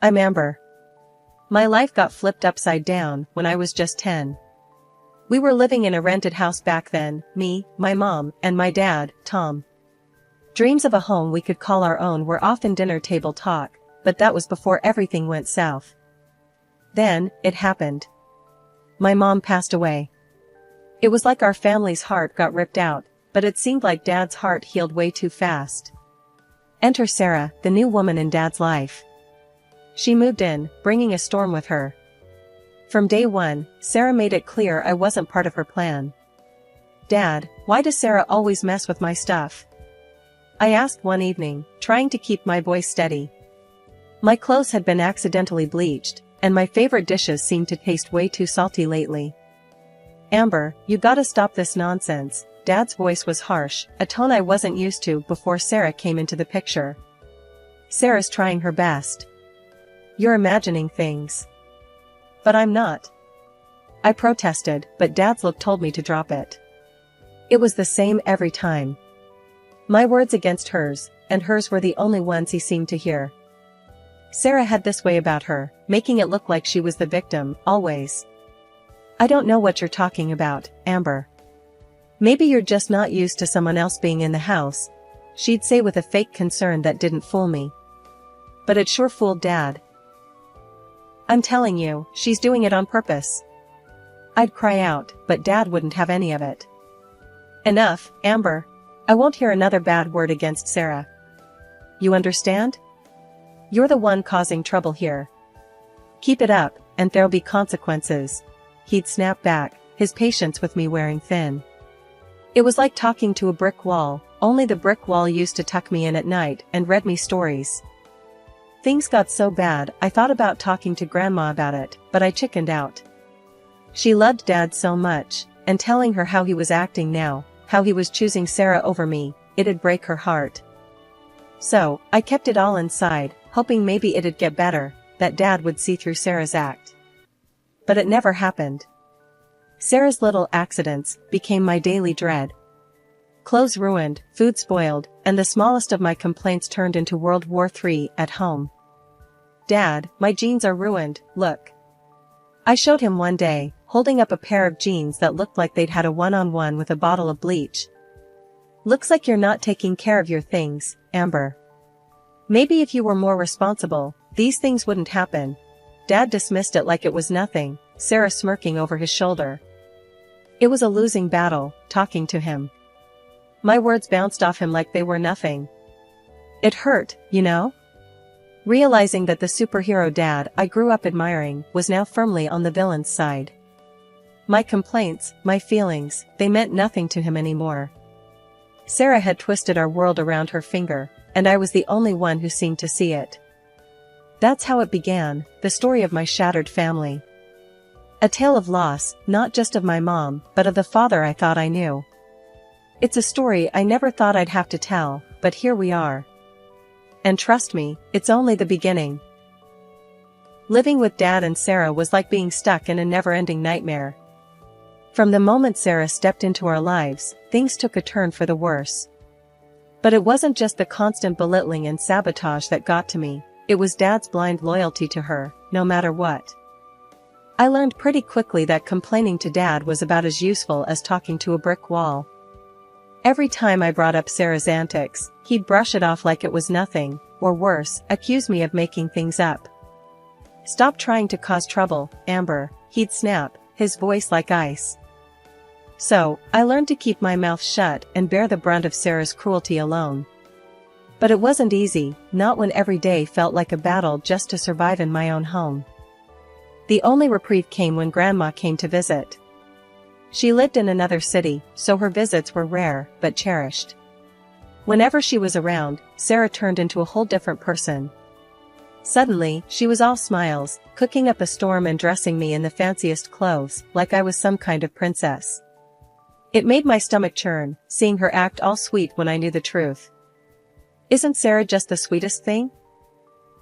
I'm Amber. My life got flipped upside down when I was just 10. We were living in a rented house back then, me, my mom, and my dad, Tom. Dreams of a home we could call our own were often dinner table talk, but that was before everything went south. Then, it happened. My mom passed away. It was like our family's heart got ripped out, but it seemed like Dad's heart healed way too fast. Enter Sarah, the new woman in Dad's life. She moved in, bringing a storm with her. From day one, Sarah made it clear I wasn't part of her plan. "Dad, why does Sarah always mess with my stuff?" I asked one evening, trying to keep my voice steady. My clothes had been accidentally bleached, and my favorite dishes seemed to taste way too salty lately. "Amber, you gotta stop this nonsense." Dad's voice was harsh, a tone I wasn't used to before Sarah came into the picture. "Sarah's trying her best. You're imagining things." "But I'm not." I protested, but Dad's look told me to drop it. It was the same every time. My words against hers, and hers were the only ones he seemed to hear. Sarah had this way about her, making it look like she was the victim, always. "I don't know what you're talking about, Amber. Maybe you're just not used to someone else being in the house," she'd say with a fake concern that didn't fool me. But it sure fooled Dad. "I'm telling you, she's doing it on purpose." I'd cry out, but Dad wouldn't have any of it. "Enough, Amber. I won't hear another bad word against Sarah. You understand? You're the one causing trouble here. Keep it up, and there'll be consequences." He'd snap back, his patience with me wearing thin. It was like talking to a brick wall, only the brick wall used to tuck me in at night and read me stories. Things got so bad I thought about talking to Grandma about it, but I chickened out. She loved Dad so much, and telling her how he was acting now, how he was choosing Sarah over me, it'd break her heart. So, I kept it all inside, hoping maybe it'd get better, that Dad would see through Sarah's act. But it never happened. Sarah's little accidents became my daily dread. Clothes ruined, food spoiled, and the smallest of my complaints turned into World War III at home. "Dad, my jeans are ruined, look." I showed him one day, holding up a pair of jeans that looked like they'd had a one-on-one with a bottle of bleach. "Looks like you're not taking care of your things, Amber. Maybe if you were more responsible, these things wouldn't happen." Dad dismissed it like it was nothing, Sarah smirking over his shoulder. It was a losing battle, talking to him. My words bounced off him like they were nothing. It hurt, you know? Realizing that the superhero Dad I grew up admiring was now firmly on the villain's side. My complaints, my feelings, they meant nothing to him anymore. Sarah had twisted our world around her finger, and I was the only one who seemed to see it. That's how it began, the story of my shattered family. A tale of loss, not just of my mom, but of the father I thought I knew. It's a story I never thought I'd have to tell, but here we are. And trust me, it's only the beginning. Living with Dad and Sarah was like being stuck in a never-ending nightmare. From the moment Sarah stepped into our lives, things took a turn for the worse. But it wasn't just the constant belittling and sabotage that got to me, it was Dad's blind loyalty to her, no matter what. I learned pretty quickly that complaining to Dad was about as useful as talking to a brick wall. Every time I brought up Sarah's antics, he'd brush it off like it was nothing, or worse, accuse me of making things up. "Stop trying to cause trouble, Amber," he'd snap, his voice like ice. So, I learned to keep my mouth shut and bear the brunt of Sarah's cruelty alone. But it wasn't easy, not when every day felt like a battle just to survive in my own home. The only reprieve came when Grandma came to visit. She lived in another city, so her visits were rare, but cherished. Whenever she was around, Sarah turned into a whole different person. Suddenly, she was all smiles, cooking up a storm and dressing me in the fanciest clothes, like I was some kind of princess. It made my stomach churn, seeing her act all sweet when I knew the truth. "Isn't Sarah just the sweetest thing?"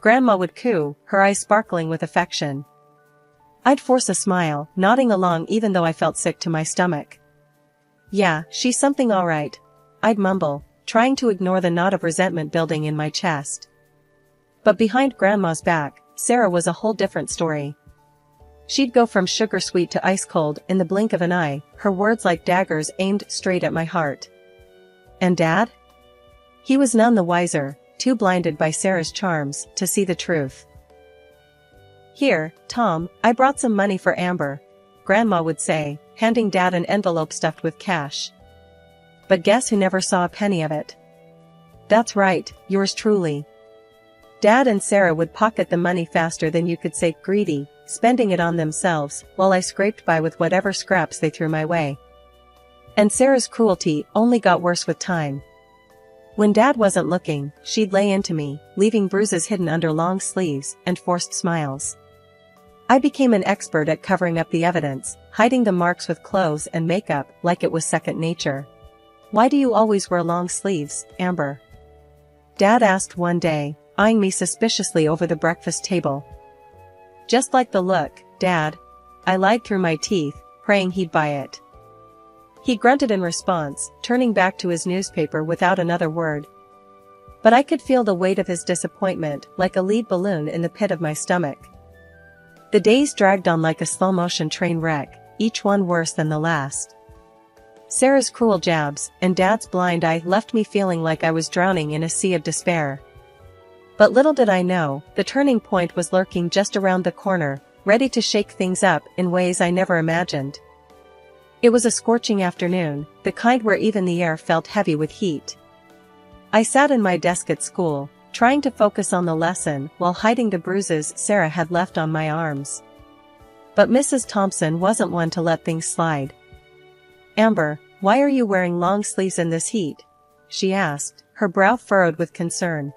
Grandma would coo, her eyes sparkling with affection. I'd force a smile, nodding along even though I felt sick to my stomach. "Yeah, she's something all right," I'd mumble, trying to ignore the knot of resentment building in my chest. But behind Grandma's back, Sarah was a whole different story. She'd go from sugar sweet to ice cold in the blink of an eye, her words like daggers aimed straight at my heart. And Dad? He was none the wiser, too blinded by Sarah's charms to see the truth. "Here, Tom, I brought some money for Amber," Grandma would say, handing Dad an envelope stuffed with cash. But guess who never saw a penny of it? That's right, yours truly. Dad and Sarah would pocket the money faster than you could say greedy, spending it on themselves, while I scraped by with whatever scraps they threw my way. And Sarah's cruelty only got worse with time. When Dad wasn't looking, she'd lay into me, leaving bruises hidden under long sleeves and forced smiles. I became an expert at covering up the evidence, hiding the marks with clothes and makeup like it was second nature. "Why do you always wear long sleeves, Amber?" Dad asked one day, eyeing me suspiciously over the breakfast table. "Just like the look, Dad." I lied through my teeth, praying he'd buy it. He grunted in response, turning back to his newspaper without another word. But I could feel the weight of his disappointment like a lead balloon in the pit of my stomach. The days dragged on like a slow-motion train wreck, each one worse than the last. Sarah's cruel jabs and Dad's blind eye left me feeling like I was drowning in a sea of despair. But little did I know, the turning point was lurking just around the corner, ready to shake things up in ways I never imagined. It was a scorching afternoon, the kind where even the air felt heavy with heat. I sat in my desk at school, trying to focus on the lesson while hiding the bruises Sarah had left on my arms. But Mrs. Thompson wasn't one to let things slide. "Amber, why are you wearing long sleeves in this heat?" she asked, her brow furrowed with concern.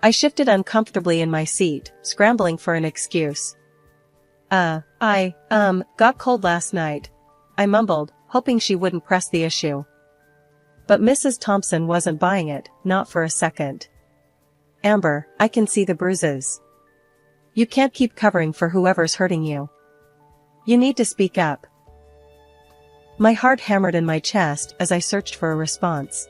I shifted uncomfortably in my seat, scrambling for an excuse. I got cold last night," I mumbled, hoping she wouldn't press the issue. But Mrs. Thompson wasn't buying it, not for a second. "Amber, I can see the bruises. You can't keep covering for whoever's hurting you. You need to speak up." My heart hammered in my chest as I searched for a response.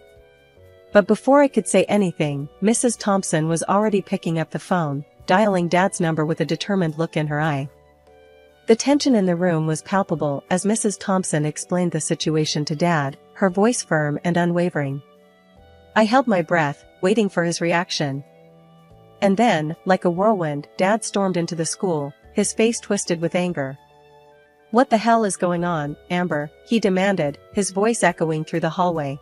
But before I could say anything, Mrs. Thompson was already picking up the phone, dialing Dad's number with a determined look in her eye. The tension in the room was palpable as Mrs. Thompson explained the situation to Dad, her voice firm and unwavering. I held my breath, waiting for his reaction. And then, like a whirlwind, Dad stormed into the school, his face twisted with anger. "What the hell is going on, Amber?" he demanded, his voice echoing through the hallway.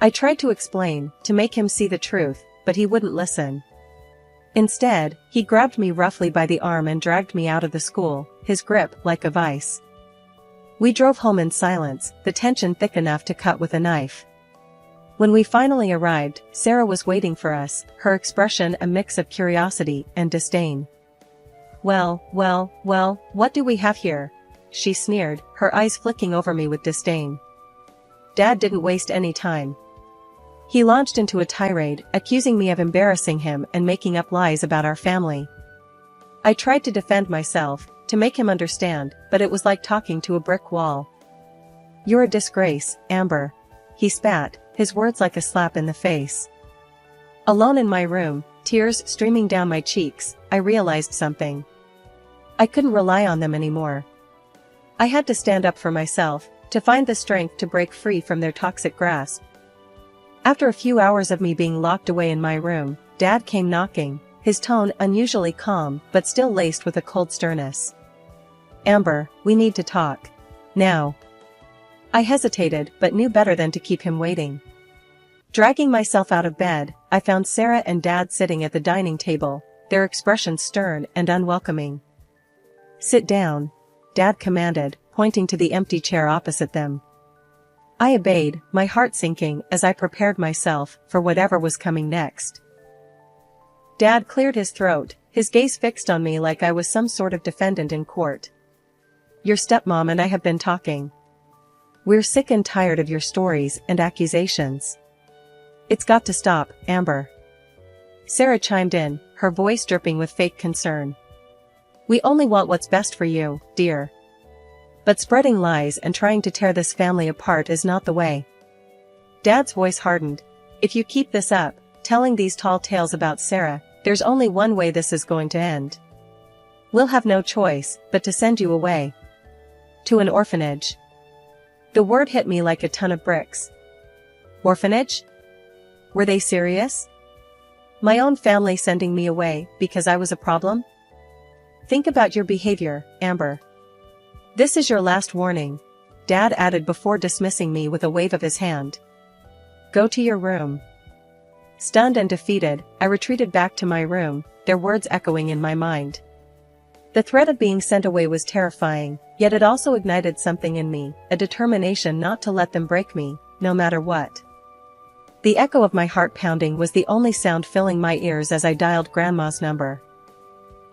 I tried to explain, to make him see the truth, but he wouldn't listen. Instead, he grabbed me roughly by the arm and dragged me out of the school, his grip like a vice. We drove home in silence, the tension thick enough to cut with a knife. When we finally arrived, Sarah was waiting for us, her expression a mix of curiosity and disdain. Well, what do we have here?" she sneered, her eyes flicking over me with disdain. Dad didn't waste any time. He launched into a tirade, accusing me of embarrassing him and making up lies about our family. I tried to defend myself, to make him understand, but it was like talking to a brick wall. "You're a disgrace, Amber," he spat, his words like a slap in the face. Alone in my room, tears streaming down my cheeks, I realized something. I couldn't rely on them anymore. I had to stand up for myself, to find the strength to break free from their toxic grasp. After a few hours of me being locked away in my room, Dad came knocking, his tone unusually calm but still laced with a cold sternness. "Amber, we need to talk. Now." I hesitated but knew better than to keep him waiting. Dragging myself out of bed, I found Sarah and Dad sitting at the dining table, their expressions stern and unwelcoming. "Sit down," Dad commanded, pointing to the empty chair opposite them. I obeyed, my heart sinking as I prepared myself for whatever was coming next. Dad cleared his throat, his gaze fixed on me like I was some sort of defendant in court. "Your stepmom and I have been talking. We're sick and tired of your stories and accusations. It's got to stop, Amber." Sarah chimed in, her voice dripping with fake concern. "We only want what's best for you, dear. But spreading lies and trying to tear this family apart is not the way." Dad's voice hardened. "If you keep this up, telling these tall tales about Sarah, There's only one way this is going to end. We'll have no choice but to send you away. To an orphanage. The word hit me like a ton of bricks. Orphanage? Were they serious? My own family sending me away because I was a problem? Think about your behavior, Amber. This is your last warning, Dad added before dismissing me with a wave of his hand. Go to your room. Stunned and defeated, I retreated back to my room, their words echoing in my mind. The threat of being sent away was terrifying, yet it also ignited something in me, a determination not to let them break me, no matter what. The echo of my heart pounding was the only sound filling my ears as I dialed Grandma's number.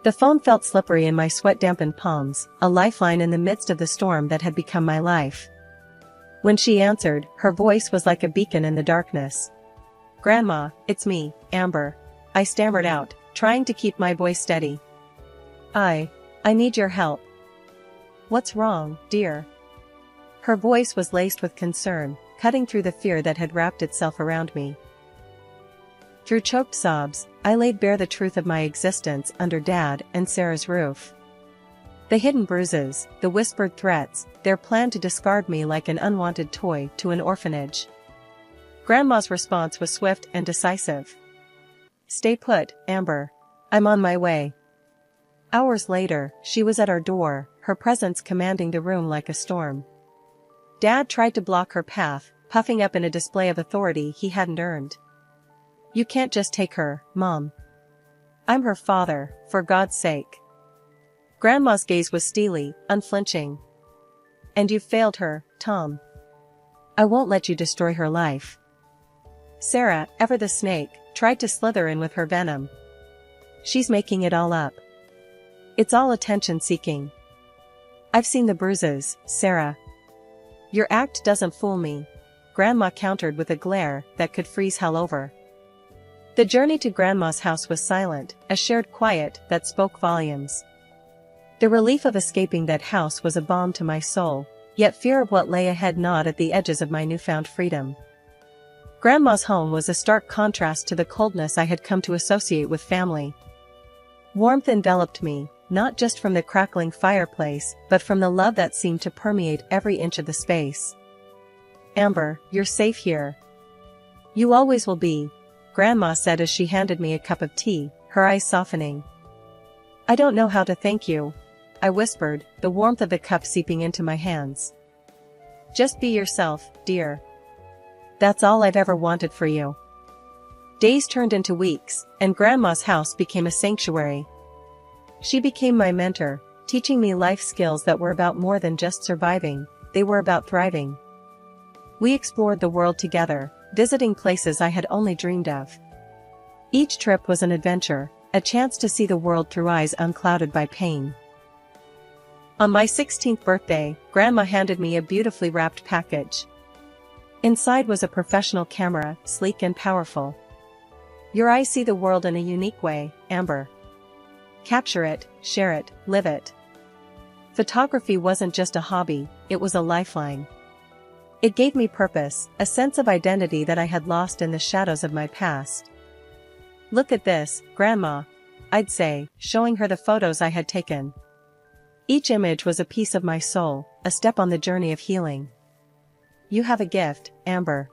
The phone felt slippery in my sweat-dampened palms, a lifeline in the midst of the storm that had become my life. When she answered, her voice was like a beacon in the darkness. Grandma, it's me, Amber. I stammered out, trying to keep my voice steady. I need your help. What's wrong, dear? Her voice was laced with concern, cutting through the fear that had wrapped itself around me. Through choked sobs, I laid bare the truth of my existence under Dad and Sarah's roof. The hidden bruises, the whispered threats, their plan to discard me like an unwanted toy to an orphanage. Grandma's response was swift and decisive. Stay put, Amber. I'm on my way. Hours later, she was at our door, her presence commanding the room like a storm. Dad tried to block her path, puffing up in a display of authority he hadn't earned. You can't just take her, Mom. I'm her father, for God's sake. Grandma's gaze was steely, unflinching. And you've failed her, Tom. I won't let you destroy her life. Sarah, ever the snake, tried to slither in with her venom. She's making it all up. It's all attention-seeking. I've seen the bruises, Sarah. Your act doesn't fool me, Grandma countered with a glare that could freeze hell over. The journey to Grandma's house was silent, a shared quiet that spoke volumes. The relief of escaping that house was a balm to my soul, yet fear of what lay ahead gnawed at the edges of my newfound freedom. Grandma's home was a stark contrast to the coldness I had come to associate with family. Warmth enveloped me, not just from the crackling fireplace, but from the love that seemed to permeate every inch of the space. Amber, you're safe here. You always will be, Grandma said as she handed me a cup of tea, her eyes softening. I don't know how to thank you, I whispered, the warmth of the cup seeping into my hands. Just be yourself, dear. That's all I've ever wanted for you. Days turned into weeks, and Grandma's house became a sanctuary. She became my mentor, teaching me life skills that were about more than just surviving, they were about thriving. We explored the world together, visiting places I had only dreamed of. Each trip was an adventure, a chance to see the world through eyes unclouded by pain. On my 16th birthday, Grandma handed me a beautifully wrapped package. Inside was a professional camera, sleek and powerful. Your eyes see the world in a unique way, Amber. Capture it, share it, live it. Photography wasn't just a hobby, it was a lifeline. It gave me purpose, a sense of identity that I had lost in the shadows of my past. Look at this, Grandma, I'd say, showing her the photos I had taken. Each image was a piece of my soul, a step on the journey of healing. You have a gift, Amber.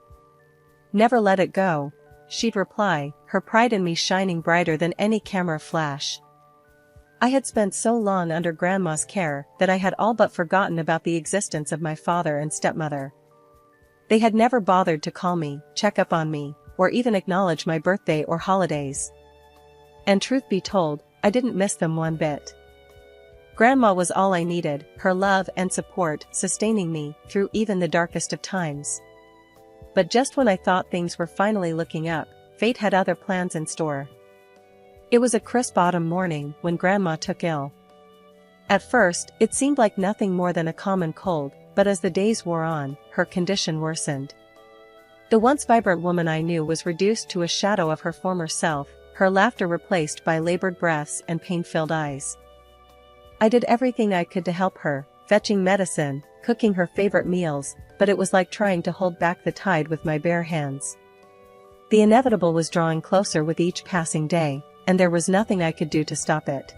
Never let it go, she'd reply, her pride in me shining brighter than any camera flash. I had spent so long under Grandma's care that I had all but forgotten about the existence of my father and stepmother. They had never bothered to call me, check up on me, or even acknowledge my birthday or holidays. And truth be told, I didn't miss them one bit. Grandma was all I needed, her love and support sustaining me through even the darkest of times. But just when I thought things were finally looking up, fate had other plans in store. It was a crisp autumn morning when Grandma took ill. At first, it seemed like nothing more than a common cold, but as the days wore on, her condition worsened. The once vibrant woman I knew was reduced to a shadow of her former self, her laughter replaced by labored breaths and pain-filled eyes. I did everything I could to help her, fetching medicine, cooking her favorite meals, but it was like trying to hold back the tide with my bare hands. The inevitable was drawing closer with each passing day, and there was nothing I could do to stop it.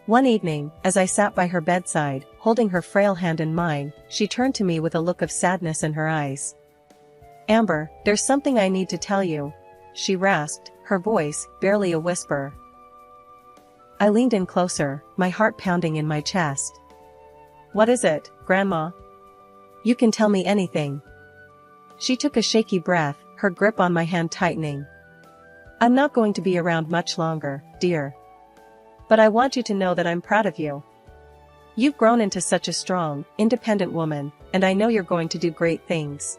One evening, as I sat by her bedside, holding her frail hand in mine, she turned to me with a look of sadness in her eyes. "Amber, there's something I need to tell you," she rasped, her voice barely a whisper. I leaned in closer, my heart pounding in my chest. "What is it, Grandma? You can tell me anything." She took a shaky breath, her grip on my hand tightening. "I'm not going to be around much longer, dear. But I want you to know that I'm proud of you. You've grown into such a strong, independent woman, and I know you're going to do great things."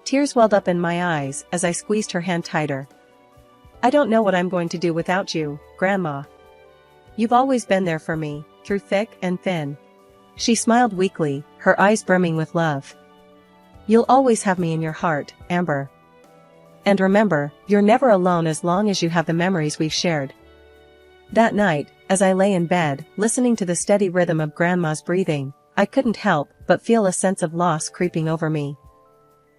Tears welled up in my eyes as I squeezed her hand tighter. "I don't know what I'm going to do without you, Grandma. You've always been there for me, through thick and thin." She smiled weakly, her eyes brimming with love. "You'll always have me in your heart, Amber. And remember, you're never alone as long as you have the memories we've shared." That night, as I lay in bed, listening to the steady rhythm of Grandma's breathing, I couldn't help but feel a sense of loss creeping over me.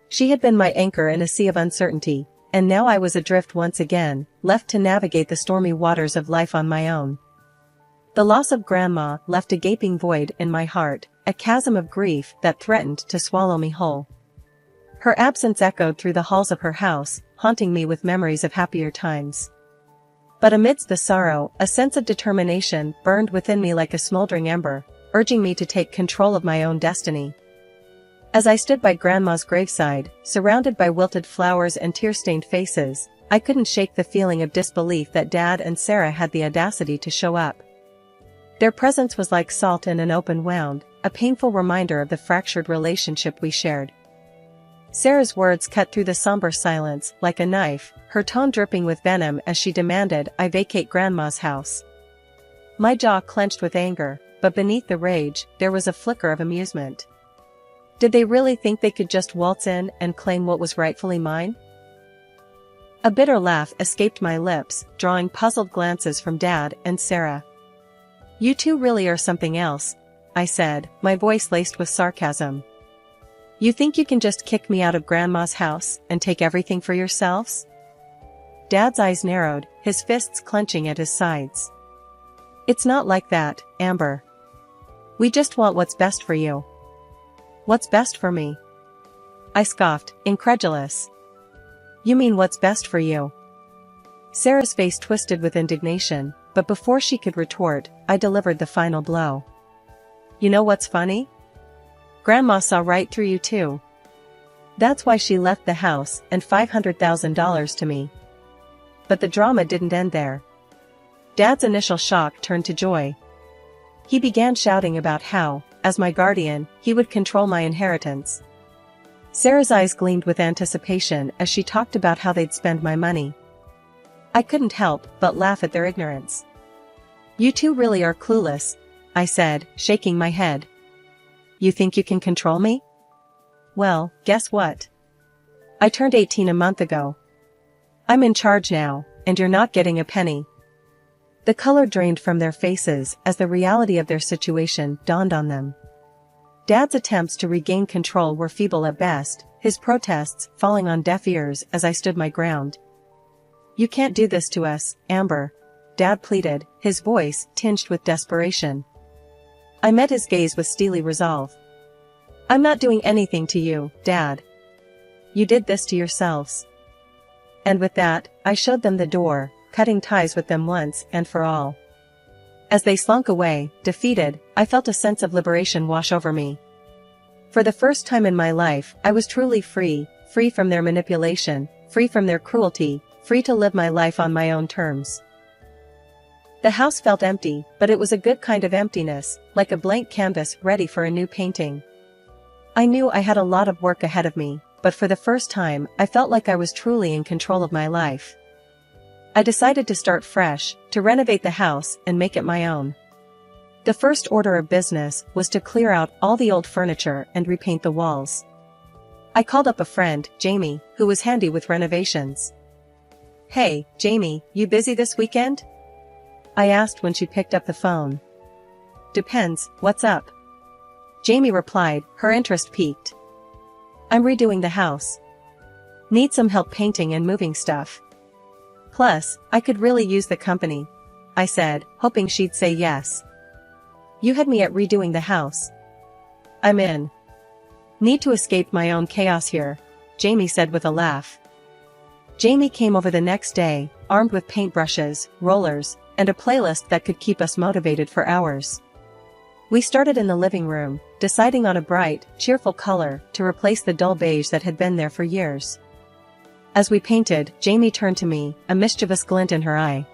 She had been my anchor in a sea of uncertainty, and now I was adrift once again, left to navigate the stormy waters of life on my own. The loss of Grandma left a gaping void in my heart, a chasm of grief that threatened to swallow me whole. Her absence echoed through the halls of her house, haunting me with memories of happier times. But amidst the sorrow, a sense of determination burned within me like a smoldering ember, urging me to take control of my own destiny. As I stood by Grandma's graveside, surrounded by wilted flowers and tear-stained faces, I couldn't shake the feeling of disbelief that Dad and Sarah had the audacity to show up. Their presence was like salt in an open wound, a painful reminder of the fractured relationship we shared. Sarah's words cut through the somber silence like a knife, her tone dripping with venom as she demanded I vacate Grandma's house. My jaw clenched with anger, but beneath the rage, there was a flicker of amusement. Did they really think they could just waltz in and claim what was rightfully mine? A bitter laugh escaped my lips, drawing puzzled glances from Dad and Sarah. "You two really are something else," I said, my voice laced with sarcasm. "You think you can just kick me out of Grandma's house and take everything for yourselves?" Dad's eyes narrowed, his fists clenching at his sides. "It's not like that, Amber. We just want what's best for you." "What's best for me?" I scoffed, incredulous. "You mean what's best for you?" Sarah's face twisted with indignation, but before she could retort, I delivered the final blow. "You know what's funny? Grandma saw right through you too. That's why she left the house and $500,000 to me." But the drama didn't end there. Dad's initial shock turned to joy. He began shouting about how, as my guardian, he would control my inheritance. Sarah's eyes gleamed with anticipation as she talked about how they'd spend my money. I couldn't help but laugh at their ignorance. "You two really are clueless," I said, shaking my head. "You think you can control me? Well, guess what? I turned 18 a month ago. I'm in charge now, and you're not getting a penny." The color drained from their faces as the reality of their situation dawned on them. Dad's attempts to regain control were feeble at best, his protests falling on deaf ears as I stood my ground. "You can't do this to us, Amber," Dad pleaded, his voice tinged with desperation. I met his gaze with steely resolve. "I'm not doing anything to you, Dad. You did this to yourselves." And with that, I showed them the door, cutting ties with them once and for all. As they slunk away, defeated, I felt a sense of liberation wash over me. For the first time in my life, I was truly free, free from their manipulation, free from their cruelty, free to live my life on my own terms. The house felt empty, but it was a good kind of emptiness, like a blank canvas ready for a new painting. I knew I had a lot of work ahead of me, but for the first time, I felt like I was truly in control of my life. I decided to start fresh, to renovate the house and make it my own. The first order of business was to clear out all the old furniture and repaint the walls. I called up a friend, Jamie, who was handy with renovations. "Hey, Jamie, you busy this weekend?" I asked when she picked up the phone. "Depends, what's up?" Jamie replied, her interest piqued. "I'm redoing the house. Need some help painting and moving stuff." Plus, I could really use the company, I said, hoping she'd say yes. You had me at redoing the house. I'm in. Need to escape my own chaos here, Jamie said with a laugh. Jamie came over the next day, armed with paintbrushes, rollers, and a playlist that could keep us motivated for hours. We started in the living room, deciding on a bright, cheerful color to replace the dull beige that had been there for years. As we painted, Jamie turned to me, a mischievous glint in her eye.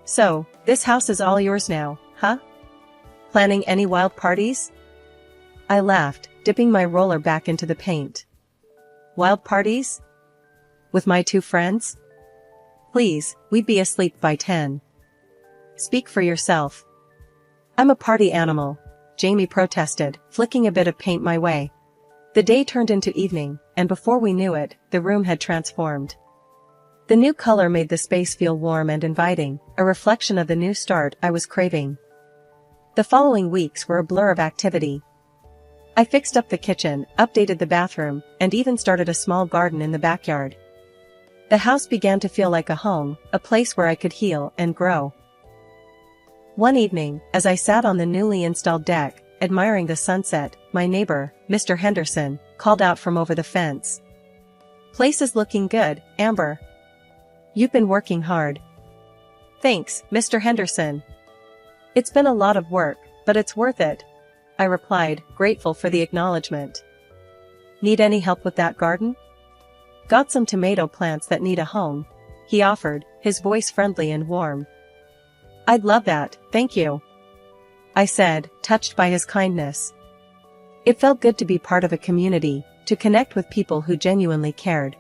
So, this house is all yours now, huh? Planning any wild parties? I laughed, dipping my roller back into the paint. Wild parties? With my 2 friends? Please, we'd be asleep by 10. Speak for yourself. I'm a party animal, Jamie protested, flicking a bit of paint my way. The day turned into evening, and before we knew it, the room had transformed. The new color made the space feel warm and inviting, a reflection of the new start I was craving. The following weeks were a blur of activity. I fixed up the kitchen, updated the bathroom, and even started a small garden in the backyard. The house began to feel like a home, a place where I could heal and grow. One evening, as I sat on the newly installed deck, admiring the sunset, my neighbor, Mr. Henderson, called out from over the fence. Place is looking good, Amber. You've been working hard. Thanks, Mr. Henderson. It's been a lot of work, but it's worth it, I replied, grateful for the acknowledgement. Need any help with that garden? Got some tomato plants that need a home, he offered, his voice friendly and warm. I'd love that, thank you, I said, touched by his kindness. It felt good to be part of a community, to connect with people who genuinely cared.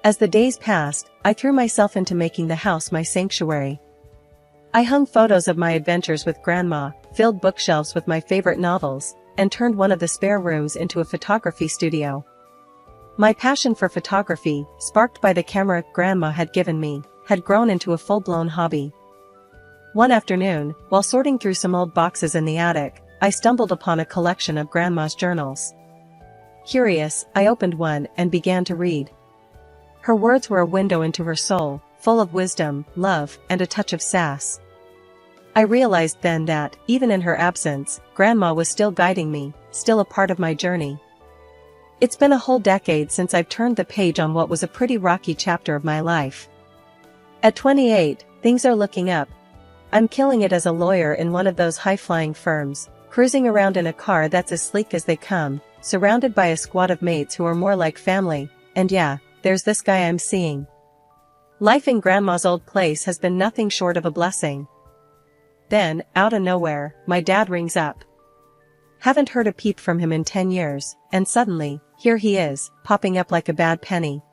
As the days passed, I threw myself into making the house my sanctuary. I hung photos of my adventures with Grandma, filled bookshelves with my favorite novels, and turned one of the spare rooms into a photography studio. My passion for photography, sparked by the camera Grandma had given me, had grown into a full-blown hobby. One afternoon, while sorting through some old boxes in the attic, I stumbled upon a collection of Grandma's journals. Curious, I opened one and began to read. Her words were a window into her soul, full of wisdom, love, and a touch of sass. I realized then that, even in her absence, Grandma was still guiding me, still a part of my journey. It's been a whole decade since I've turned the page on what was a pretty rocky chapter of my life. At 28, things are looking up. I'm killing it as a lawyer in one of those high-flying firms, cruising around in a car that's as sleek as they come, surrounded by a squad of mates who are more like family, and yeah, there's this guy I'm seeing. Life in Grandma's old place has been nothing short of a blessing. Then, out of nowhere, my dad rings up. Haven't heard a peep from him in 10 years, and suddenly, here he is, popping up like a bad penny.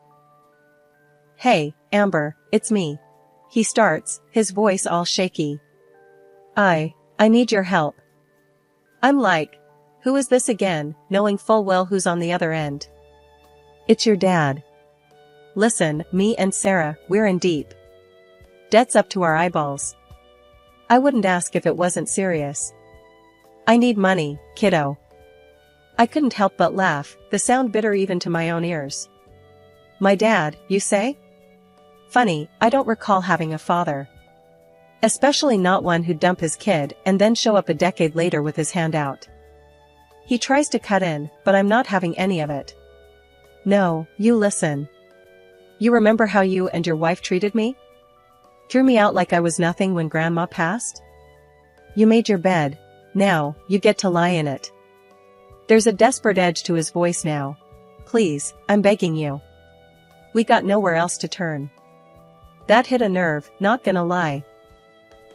Hey, Amber, it's me. He starts, his voice all shaky. I need your help. I'm like, who is this again, knowing full well who's on the other end. It's your dad. Listen, me and Sarah, we're in deep. Debt's up to our eyeballs. I wouldn't ask if it wasn't serious. I need money, kiddo. I couldn't help but laugh, the sound bitter even to my own ears. My dad, you say? Funny, I don't recall having a father. Especially not one who'd dump his kid and then show up a decade later with his hand out. He tries to cut in, but I'm not having any of it. No, you listen. You remember how you and your wife treated me? Threw me out like I was nothing when Grandma passed? You made your bed. Now, you get to lie in it. There's a desperate edge to his voice now. Please, I'm begging you. We got nowhere else to turn. That hit a nerve, not gonna lie.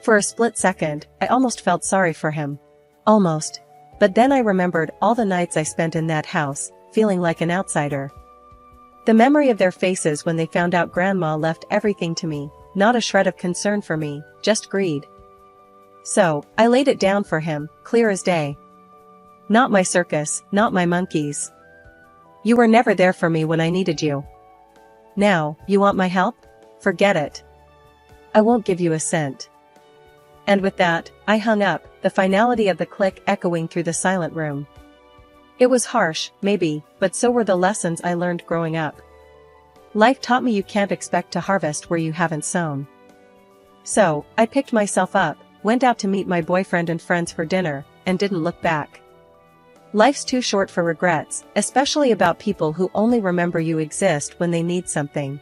For a split second, I almost felt sorry for him. Almost. But then I remembered all the nights I spent in that house, feeling like an outsider. The memory of their faces when they found out Grandma left everything to me, not a shred of concern for me, just greed. So, I laid it down for him, clear as day. Not my circus, not my monkeys. You were never there for me when I needed you. Now, you want my help? Forget it. I won't give you a cent. And with that, I hung up, the finality of the click echoing through the silent room. It was harsh, maybe, but so were the lessons I learned growing up. Life taught me you can't expect to harvest where you haven't sown. So, I picked myself up, went out to meet my boyfriend and friends for dinner, and didn't look back. Life's too short for regrets, especially about people who only remember you exist when they need something.